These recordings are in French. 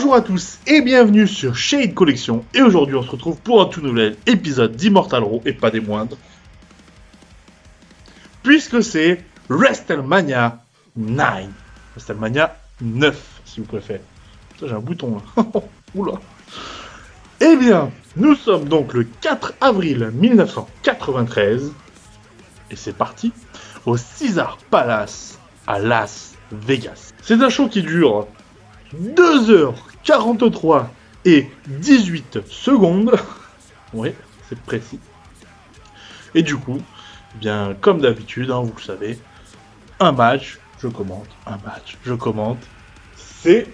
Bonjour à tous et bienvenue sur Shade Collection. Et aujourd'hui on se retrouve pour un tout nouvel épisode d'Immortal Raw et pas des moindres. Puisque c'est WrestleMania 9. WrestleMania 9 si vous préférez. Ça j'ai un bouton là. Oula. Eh bien, nous sommes donc le 4 avril 1993. Et c'est parti au Caesars Palace à Las Vegas. C'est un show qui dure 2h43 et 18 secondes. Oui, c'est précis. Et du coup, bien comme d'habitude, vous le savez, un match, je commente, un match, je commente. C'est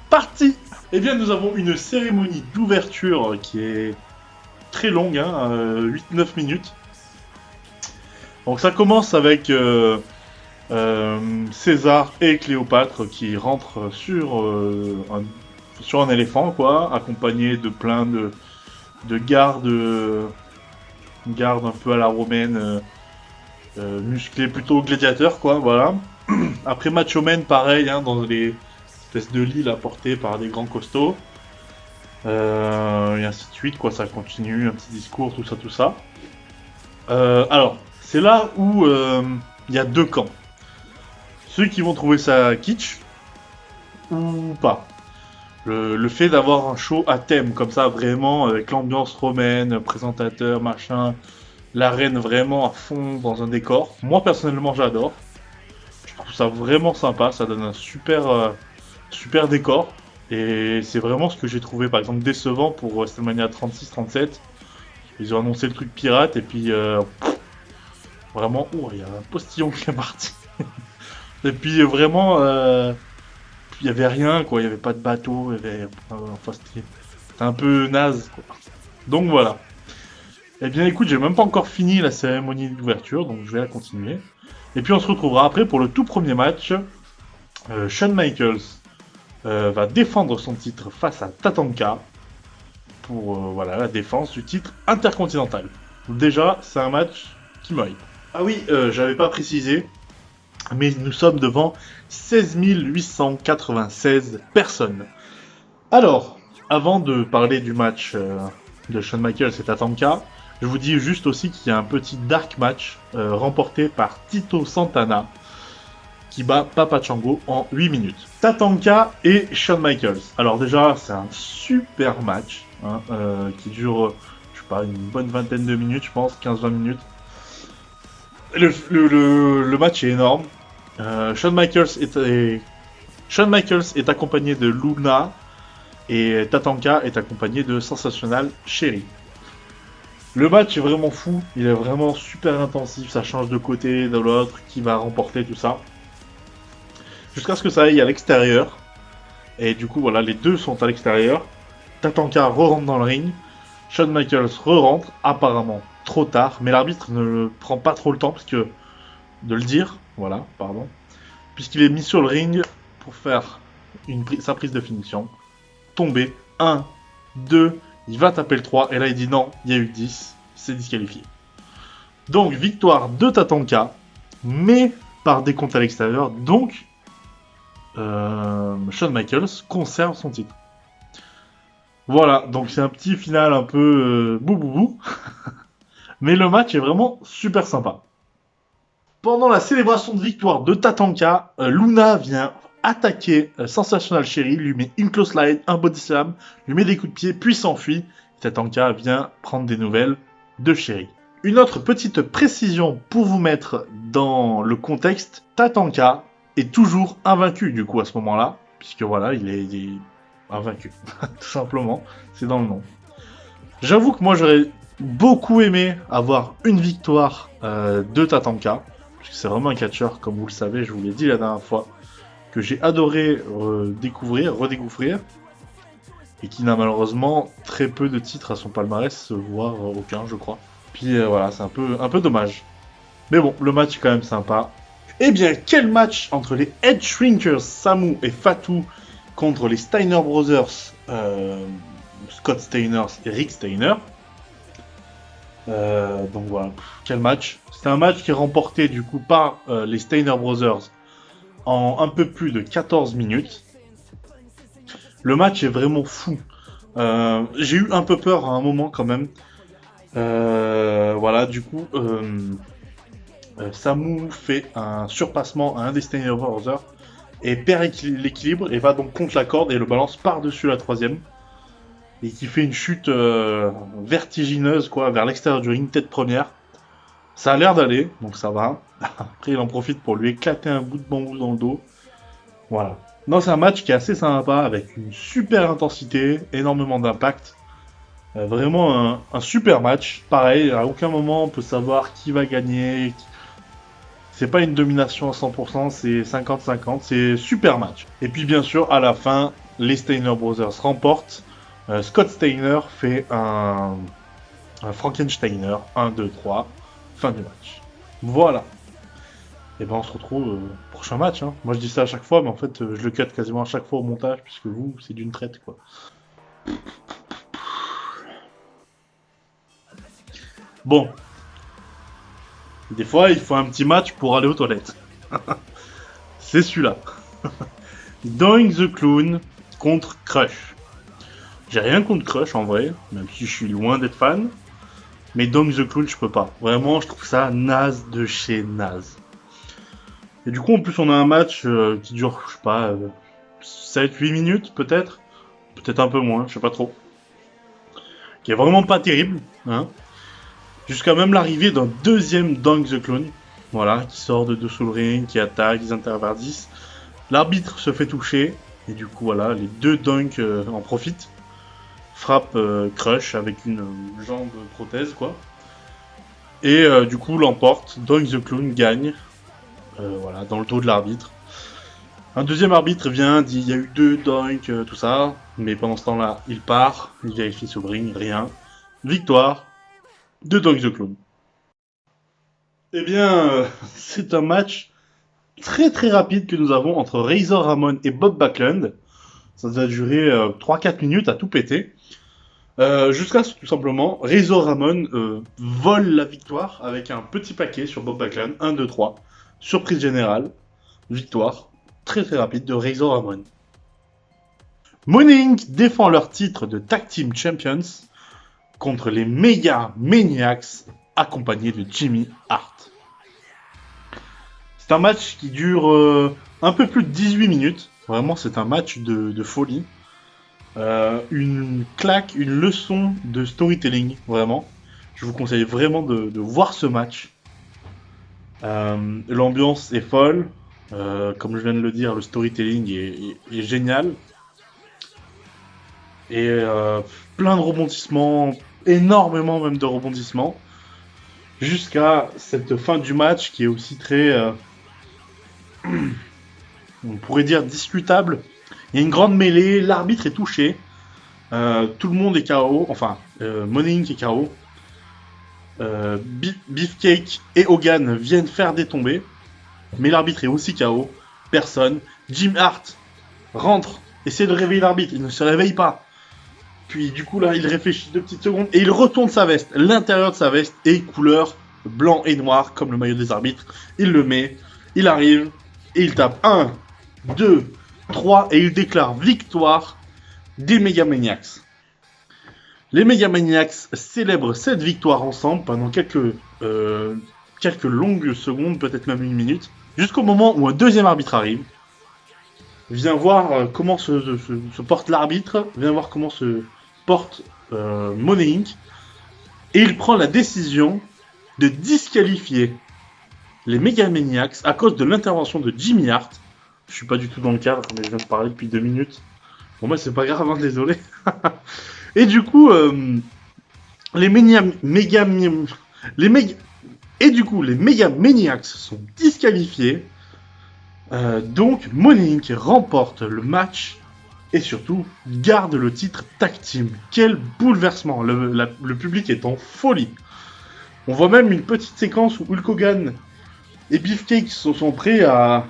parti. Eh bien, nous avons une cérémonie d'ouverture qui est très longue, 8-9 minutes. Donc ça commence avec César et Cléopâtre qui rentrent sur un éléphant, quoi, accompagnés de plein de gardes un peu à la romaine, musclés, plutôt gladiateurs, quoi, voilà. Après Macho Man, pareil, dans les espèces de lits là, portés par des grands costauds. Et ainsi de suite, quoi, ça continue, un petit discours, tout ça. Alors, c'est là où il y a deux camps. Ceux qui vont trouver ça kitsch, ou pas. Le fait d'avoir un show à thème, comme ça, vraiment, avec l'ambiance romaine, présentateur, machin, l'arène vraiment à fond dans un décor. Moi, personnellement, j'adore. Je trouve ça vraiment sympa, ça donne un super décor. Et c'est vraiment ce que j'ai trouvé, par exemple, décevant pour WrestleMania 36-37. Ils ont annoncé le truc pirate, et puis... vraiment, il y a un postillon qui est parti. Et puis vraiment, il y avait rien, quoi. Il y avait pas de bateau. Enfin, c'était un peu naze, quoi. Donc voilà. Eh bien, écoute, j'ai même pas encore fini la cérémonie d'ouverture, donc je vais la continuer. Et puis on se retrouvera après pour le tout premier match. Shawn Michaels va défendre son titre face à Tatanka pour la défense du titre intercontinental. Donc déjà, c'est un match qui m'aille. Ah oui, j'avais pas précisé, mais nous sommes devant 16 896 personnes. Alors, avant de parler du match de Shawn Michaels et Tatanka, je vous dis juste aussi qu'il y a un petit dark match remporté par Tito Santana qui bat Papa Shango en 8 minutes. Tatanka et Shawn Michaels. Alors déjà, c'est un super match qui dure, je sais pas, une bonne vingtaine de minutes, je pense, 15-20 minutes. Le match est énorme. Shawn Michaels est accompagné de Luna et Tatanka est accompagné de Sensational Sherry. Le match est vraiment fou, il est vraiment super intensif, ça change de côté, de l'autre, qui va remporter tout ça. Jusqu'à ce que ça aille à l'extérieur. Et du coup, voilà, les deux sont à l'extérieur. Tatanka re-rentre dans le ring. Shawn Michaels re-rentre, apparemment trop tard, mais l'arbitre ne prend pas trop le temps de le dire, voilà, pardon, puisqu'il est mis sur le ring pour faire sa prise de finition, tomber, 1, 2, il va taper le 3, et là il dit non, il y a eu 10, c'est disqualifié. Donc victoire de Tatanka, mais par décompte à l'extérieur, donc Shawn Michaels conserve son titre. Voilà, donc c'est un petit final un peu bou. Mais le match est vraiment super sympa. Pendant la célébration de victoire de Tatanka, Luna vient attaquer Sensational Sherry, lui met une close slide, un body slam, lui met des coups de pied, puis s'enfuit. Tatanka vient prendre des nouvelles de Sherry. Une autre petite précision pour vous mettre dans le contexte, Tatanka est toujours invaincu du coup à ce moment-là, puisque voilà, il est invaincu, tout simplement, c'est dans le nom. J'avoue que moi j'aurais beaucoup aimé avoir une victoire de Tatanka, puisque c'est vraiment un catcheur, comme vous le savez, je vous l'ai dit la dernière fois, que j'ai adoré redécouvrir, et qui n'a malheureusement très peu de titres à son palmarès, voire aucun, je crois. Puis voilà, c'est un peu dommage. Mais bon, le match est quand même sympa. Eh bien, quel match entre les Head Shrinkers, Samu et Fatou, contre les Steiner Brothers, Scott Steiner et Rick Steiner. Donc voilà, quel match. C'est un match qui est remporté du coup par les Steiner Brothers en un peu plus de 14 minutes. Le match est vraiment fou. J'ai eu un peu peur à un moment quand même. Voilà, du coup, Samu fait un surpassement à un des Steiner Brothers et perd l'équilibre et va donc contre la corde et le balance par-dessus la troisième. Et qui fait une chute vertigineuse quoi, vers l'extérieur du ring, tête première. Ça a l'air d'aller, donc ça va. Après, il en profite pour lui éclater un bout de bambou dans le dos. Voilà. Non, c'est un match qui est assez sympa, avec une super intensité, énormément d'impact. Vraiment un super match. Pareil, à aucun moment on peut savoir qui va gagner. C'est pas une domination à 100%, c'est 50-50. C'est super match. Et puis bien sûr, à la fin, les Steiner Brothers remportent. Scott Steiner fait un Frankensteiner. 1, 2, 3. Fin du match. Voilà. Et ben on se retrouve prochain match. Hein. Moi je dis ça à chaque fois, mais en fait je le cut quasiment à chaque fois au montage, puisque vous, c'est d'une traite quoi. Bon. Des fois, il faut un petit match pour aller aux toilettes. C'est celui-là. Doink the Clown contre Crush. J'ai rien contre Crush en vrai, même si je suis loin d'être fan. Mais Doink the Clown, je peux pas. Vraiment, je trouve ça naze de chez naze. Et du coup, en plus, on a un match qui dure, je sais pas, 7-8 minutes peut-être. Peut-être un peu moins, je sais pas trop. Qui est vraiment pas terrible. Hein. Jusqu'à même l'arrivée d'un deuxième Doink the Clown. Voilà, qui sort de dessous le ring, qui attaque, ils interverdissent. L'arbitre se fait toucher. Et du coup, voilà, les deux Doink en profitent. Frappe Crush avec une jambe prothèse, quoi. Et du coup, l'emporte. Doink the Clown gagne. Voilà, dans le dos de l'arbitre. Un deuxième arbitre vient, dit il y a eu deux Doink, tout ça. Mais pendant ce temps-là, il part. Il vérifie sur le ring, rien. Victoire de Doink the Clown. Eh bien, c'est un match très très rapide que nous avons entre Razor Ramon et Bob Backlund. Ça va durer 3-4 minutes à tout péter. Jusqu'à ce que tout simplement, Razor Ramon vole la victoire avec un petit paquet sur Bob Backlund. 1, 2, 3. Surprise générale. Victoire très très rapide de Razor Ramon. Money Inc. défend leur titre de Tag Team Champions contre les Mega Maniacs accompagnés de Jimmy Hart. C'est un match qui dure un peu plus de 18 minutes. Vraiment, c'est un match de folie. Une claque, une leçon de storytelling, vraiment. Je vous conseille vraiment de voir ce match. L'ambiance est folle. Comme je viens de le dire, le storytelling est génial. Et plein de rebondissements, énormément même de rebondissements. Jusqu'à cette fin du match qui est aussi très... on pourrait dire discutable. Il y a une grande mêlée, l'arbitre est touché. Tout le monde est KO. Enfin, Money Inc. est KO. Beefcake et Hogan viennent faire des tombées. Mais l'arbitre est aussi KO. Personne. Jim Hart rentre, essaie de réveiller l'arbitre. Il ne se réveille pas. Puis du coup là, il réfléchit 2 petites secondes et il retourne sa veste. L'intérieur de sa veste est couleur blanc et noir comme le maillot des arbitres. Il le met. Il arrive et il tape 1, 2, 3 et il déclare victoire des Megamaniacs. Les Megamaniacs célèbrent cette victoire ensemble pendant quelques longues secondes, peut-être même une minute, jusqu'au moment où un deuxième arbitre arrive, vient voir comment se porte l'arbitre, vient voir comment se porte Money Inc. Et il prend la décision de disqualifier les Megamaniacs à cause de l'intervention de Jimmy Hart. Je suis pas du tout dans le cadre, mais je viens de parler depuis 2 minutes. Bon, moi, c'est pas grave, hein, désolé. Et du coup, les Megamaniacs sont disqualifiés. Donc, Money Inc. remporte le match et surtout garde le titre Tag Team. Quel bouleversement! Le public est en folie. On voit même une petite séquence où Hulk Hogan et Beefcake sont prêts à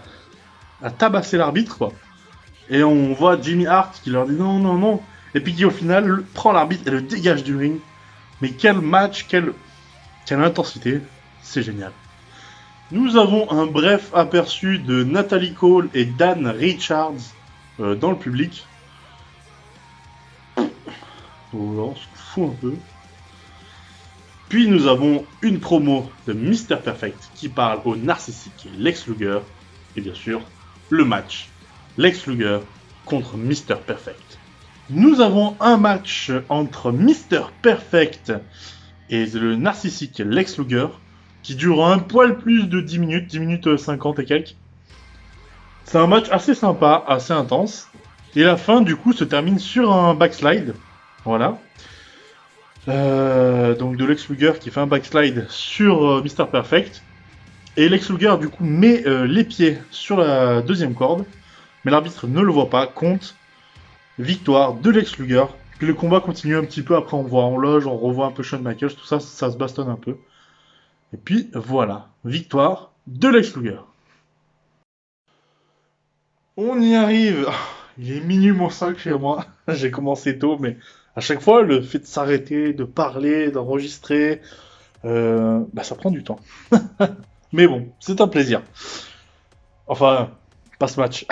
tabasser l'arbitre, quoi. Et on voit Jimmy Hart qui leur dit non, non, non. Et puis qui au final prend l'arbitre et le dégage du ring. Mais quel match, quelle intensité. C'est génial. Nous avons un bref aperçu de Natalie Cole et Dan Richards dans le public. Voilà, on se fout un peu. Puis nous avons une promo de Mr. Perfect qui parle au narcissique Lex Luger. Et bien sûr, le match Lex Luger contre Mr. Perfect. Nous avons un match entre Mr. Perfect et le narcissique Lex Luger qui dure un poil plus de 10 minutes, 10 minutes 50 et quelques. C'est un match assez sympa, assez intense. Et la fin, du coup, se termine sur un backslide. Voilà. Donc de Lex Luger qui fait un backslide sur Mr. Perfect. Et Lex Luger, du coup, met les pieds sur la deuxième corde. Mais l'arbitre ne le voit pas. Compte victoire de Lex Luger. Puis le combat continue un petit peu. Après, on voit en loge, on revoit un peu Shawn Michaels. Tout ça, ça se bastonne un peu. Et puis, voilà. Victoire de Lex Luger. On y arrive. Il est minuit moins 5 chez moi. J'ai commencé tôt, mais à chaque fois, le fait de s'arrêter, de parler, d'enregistrer, ça prend du temps. Mais bon, c'est un plaisir. Enfin, pas ce match.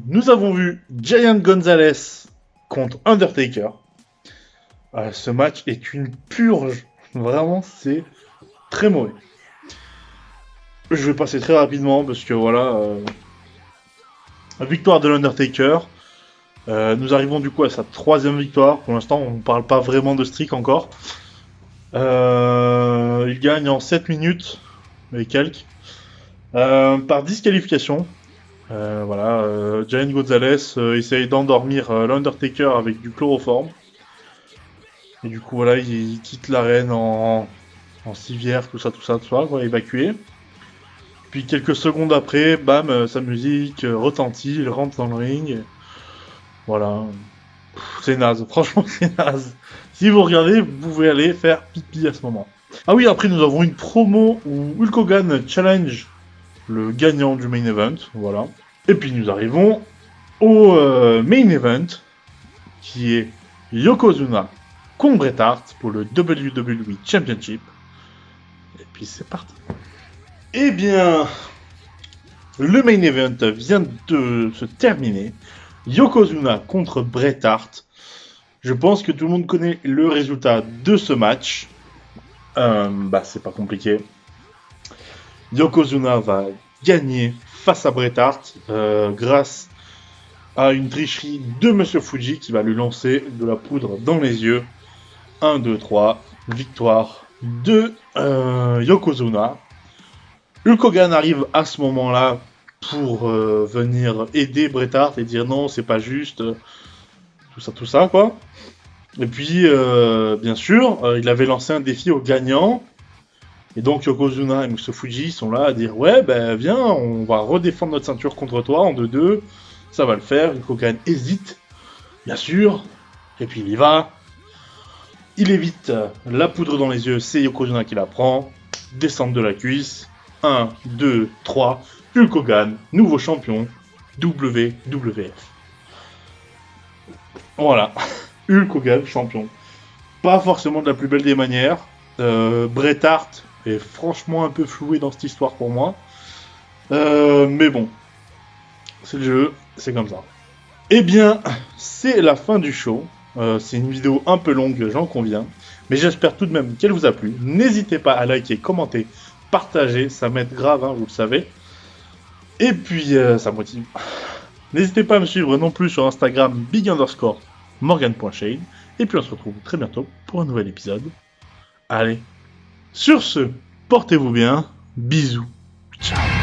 Nous avons vu Giant Gonzalez contre Undertaker. Ce match est une purge. Vraiment, c'est très mauvais. Je vais passer très rapidement parce que voilà. Victoire de l'Undertaker. Nous arrivons du coup à sa 3e victoire. Pour l'instant, on ne parle pas vraiment de streak encore. Il gagne en 7 minutes et quelques. Par disqualification. Giant Gonzalez essaye d'endormir l'Undertaker avec du chloroforme. Et du coup, voilà, il quitte l'arène en civière, tout ça, quoi, évacué. Puis quelques secondes après, bam, sa musique retentit, il rentre dans le ring. Voilà. C'est naze, franchement c'est naze. Si vous regardez, vous pouvez aller faire pipi à ce moment. Ah oui, après nous avons une promo où Hulk Hogan challenge le gagnant du main event, voilà. Et puis nous arrivons au main event, qui est Yokozuna contre Bret Hart pour le WWE Championship. Et puis c'est parti. Eh bien, le main event vient de se terminer. Yokozuna contre Bret Hart. Je pense que tout le monde connaît le résultat de ce match. C'est pas compliqué. Yokozuna va gagner face à Bret Hart grâce à une tricherie de Monsieur Fuji qui va lui lancer de la poudre dans les yeux. 1, 2, 3. Victoire de Yokozuna. Hulk Hogan arrive à ce moment-là pour venir aider Bret Hart et dire non, c'est pas juste, tout ça, quoi. Et puis, bien sûr, il avait lancé un défi aux gagnants. Et donc Yokozuna et Mr. Fuji sont là à dire ouais, ben viens, on va redéfendre notre ceinture contre toi en 2-2. Ça va le faire. Hulk Hogan hésite, bien sûr. Et puis il y va. Il évite la poudre dans les yeux, c'est Yokozuna qui la prend. Descente de la cuisse. 1, 2, 3. Hulk Hogan, nouveau champion WWF. Voilà. Hulk Hogan, champion. Pas forcément de la plus belle des manières. Bret Hart est franchement un peu floué dans cette histoire pour moi. Mais bon. C'est le jeu, c'est comme ça. Eh bien, c'est la fin du show. C'est une vidéo un peu longue, j'en conviens. Mais j'espère tout de même qu'elle vous a plu. N'hésitez pas à liker, commenter, partager. Ça m'aide grave, hein, vous le savez. Et puis, ça motive. N'hésitez pas à me suivre non plus sur Instagram big_morgan.shade. Et puis on se retrouve très bientôt pour un nouvel épisode. Allez, sur ce, portez-vous bien. Bisous. Ciao.